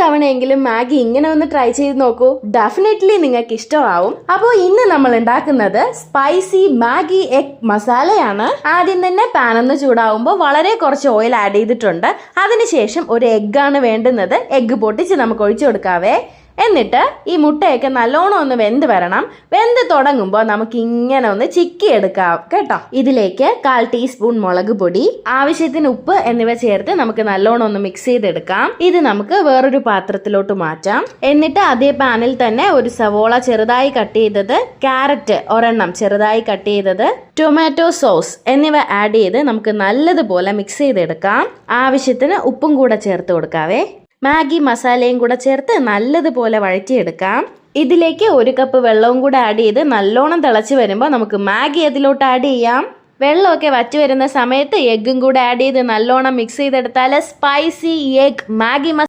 തവണയെങ്കിലും മാഗി ഇങ്ങനെ ഒന്ന് ട്രൈ ചെയ്ത് നോക്കൂ. ഡെഫിനറ്റ്ലി നിങ്ങൾക്ക് ഇഷ്ടമാവും. അപ്പോൾ ഇന്ന് നമ്മൾ ഉണ്ടാക്കുന്നത് സ്പൈസി മാഗി എഗ് മസാലയാണ്. ആദ്യം തന്നെ പാൻ ഒന്ന് ചൂടാവുമ്പോൾ വളരെ കുറച്ച് ഓയിൽ ആഡ് ചെയ്തിട്ടുണ്ട്. അതിനുശേഷം ഒരു എഗ്ഗാണ് വേണ്ടുന്നത്. എഗ്ഗ് പൊട്ടിച്ച് നമുക്ക് ഒഴിച്ചു കൊടുക്കാവേ. എന്നിട്ട് ഈ മുട്ടയൊക്കെ നല്ലോണം ഒന്ന് വെന്ത് വരണം. വെന്ത് തുടങ്ങുമ്പോൾ നമുക്ക് ഇങ്ങനെ ഒന്ന് ചിക്കി എടുക്കാം കേട്ടോ. ഇതിലേക്ക് 1/4 ടീസ്പൂൺ മുളക് പൊടി, ആവശ്യത്തിന് ഉപ്പ് എന്നിവ ചേർത്ത് നമുക്ക് നല്ലോണം ഒന്ന് മിക്സ് ചെയ്തെടുക്കാം. ഇത് നമുക്ക് വേറൊരു പാത്രത്തിലോട്ട് മാറ്റാം. എന്നിട്ട് അതേ പാനിൽ തന്നെ ഒരു സവോള ചെറുതായി കട്ട് ചെയ്തത്, ക്യാരറ്റ് ഒരെണ്ണം ചെറുതായി കട്ട് ചെയ്തത്, ടൊമാറ്റോ സോസ് എന്നിവ ആഡ് ചെയ്ത് നമുക്ക് നല്ലതുപോലെ മിക്സ് ചെയ്തെടുക്കാം. ആവശ്യത്തിന് ഉപ്പും കൂടെ ചേർത്ത് കൊടുക്കാവേ. മാഗി മസാലയും കൂടെ ചേർത്ത് നല്ലതുപോലെ വഴറ്റിയെടുക്കാം. ഇതിലേക്ക് 1 കപ്പ് വെള്ളവും കൂടെ ആഡ് ചെയ്ത് നല്ലോണം തിളച്ച് വരുമ്പോൾ നമുക്ക് മാഗി അതിലോട്ട് ആഡ് ചെയ്യാം. വെള്ളമൊക്കെ വറ്റി വരുന്ന സമയത്ത് എഗ്ഗും കൂടെ ആഡ് ചെയ്ത് നല്ലോണം മിക്സ് ചെയ്തെടുത്താൽ സ്പൈസി എഗ് മാഗി